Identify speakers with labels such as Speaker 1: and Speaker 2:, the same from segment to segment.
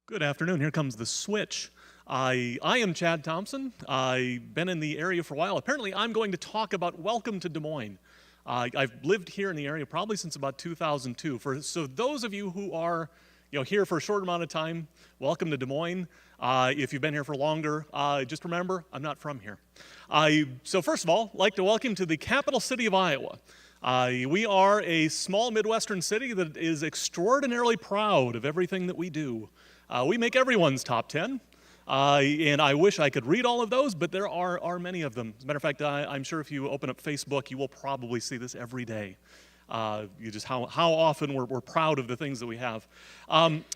Speaker 1: Good afternoon. Here comes the switch. I am Chad Thompson. I've been in the area for a while. Apparently, I'm going to talk about Welcome to Des Moines. I've lived here in the area probably since about 2002. So those of you who are here for a short amount of time, welcome to Des Moines. If you've been here for longer, just remember, I'm not from here. So first of all, I'd like to welcome to the capital city of Iowa. We are a small Midwestern city that is extraordinarily proud of everything that we do. We make everyone's top 10, and I wish I could read all of those, but there are many of them. As a matter of fact, I'm sure if you open up Facebook, you will probably see this every day. How often we're proud of the things that we have.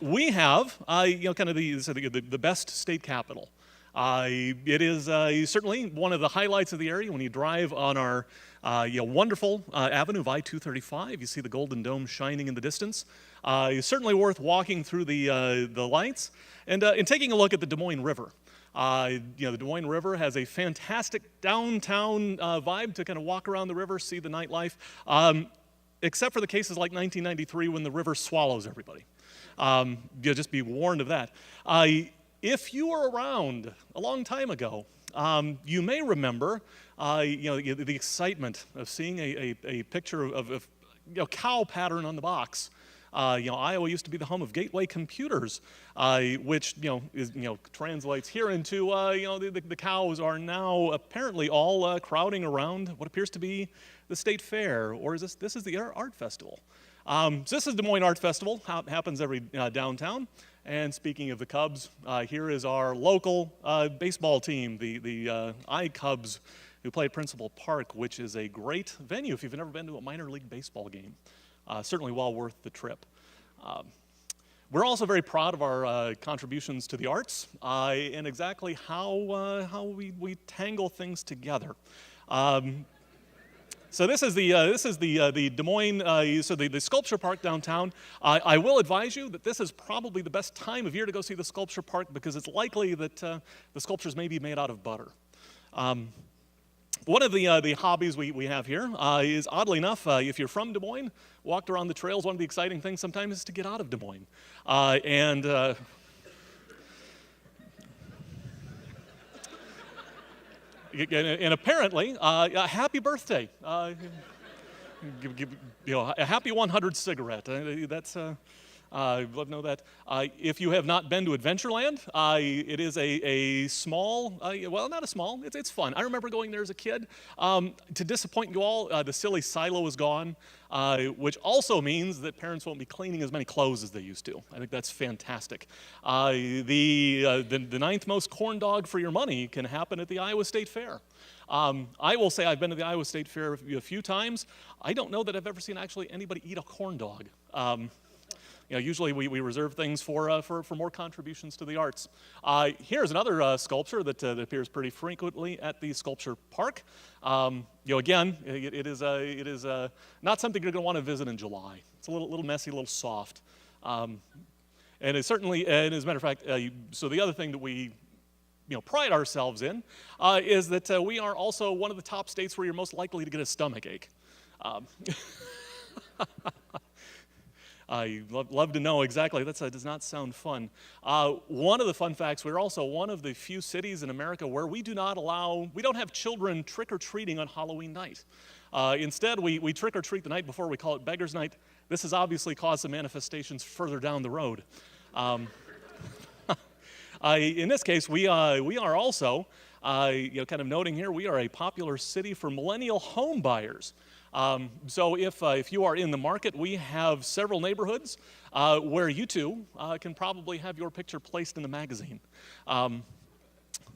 Speaker 1: We have, kind of the best state capital. It is certainly one of the highlights of the area when you drive on our wonderful avenue of I-235. You see the Golden Dome shining in the distance. It's certainly worth walking through the lights and taking a look at the Des Moines River. The Des Moines River has a fantastic downtown vibe to kind of walk around the river, see the nightlife, except for the cases like 1993 when the river swallows everybody. You'll just be warned of that. If you were around a long time ago, you may remember the excitement of seeing a picture of cow pattern on the box. Iowa used to be the home of Gateway Computers, which translates here into the cows are now apparently all crowding around what appears to be the state fair, or this is the art festival. So this is Des Moines Art Festival. Happens every downtown. And speaking of the Cubs, here is our local baseball team, the I-Cubs, who play at Principal Park, which is a great venue if you've never been to a minor league baseball game. Certainly well worth the trip. We're also very proud of our contributions to the arts and exactly how we tangle things together. So this is the Des Moines, the sculpture park downtown. I will advise you that this is probably the best time of year to go see the sculpture park because it's likely that the sculptures may be made out of butter. One of the hobbies we have here is, oddly enough, if you're from Des Moines, walked around the trails, one of the exciting things sometimes is to get out of Des Moines. And apparently, a happy birthday. A happy 100 cigarette. That's I'd love to know that. If you have not been to Adventureland, it is a small, well, not a small, it's fun. I remember going there as a kid. To disappoint you all, the silly silo is gone, which also means that parents won't be cleaning as many clothes as they used to. I think that's fantastic. The ninth most corn dog for your money can happen at the Iowa State Fair. I will say I've been to the Iowa State Fair a few times. I don't know that I've ever seen actually anybody eat a corn dog. Usually we reserve things for more contributions to the arts. Here's another sculpture that appears pretty frequently at the sculpture park. Again, it is not something you're going to want to visit in July. It's a little messy, a little soft, and it's certainly. And as a matter of fact, so the other thing that we pride ourselves in is that we are also one of the top states where you're most likely to get a stomach ache. I love to know exactly. That does not sound fun. One of the fun facts, we're also one of the few cities in America where we don't have children trick-or-treating on Halloween night. Instead, we trick-or-treat the night before. We call it Beggar's Night. This has obviously caused some manifestations further down the road. In this case, we are also, kind of noting here, we are a popular city for millennial home buyers. So if you are in the market, we have several neighborhoods where you too can probably have your picture placed in the magazine.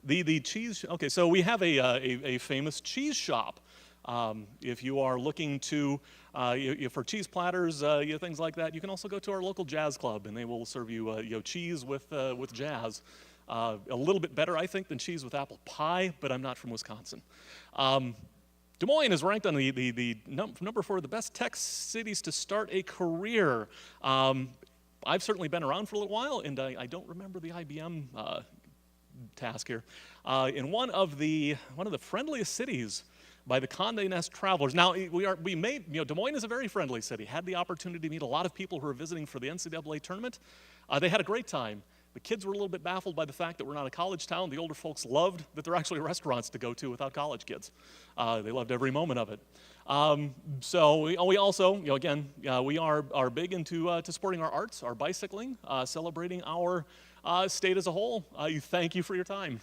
Speaker 1: The cheese, okay, so we have a famous cheese shop. If you are looking to, for cheese platters, things like that, you can also go to our local jazz club and they will serve you, cheese with jazz. A little bit better, I think, than cheese with apple pie, but I'm not from Wisconsin. Des Moines is ranked on the number 4 of the best tech cities to start a career. I've certainly been around for a little while, and I don't remember the IBM task here. In one of the friendliest cities by the Condé Nast Travelers. Now, Des Moines is a very friendly city. Had the opportunity to meet a lot of people who are visiting for the NCAA tournament. They had a great time. The kids were a little bit baffled by the fact that we're not a college town. The older folks loved that there are actually restaurants to go to without college kids. They loved every moment of it. So we also, again, we are big into to supporting our arts, our bicycling, celebrating our state as a whole. Thank you for your time.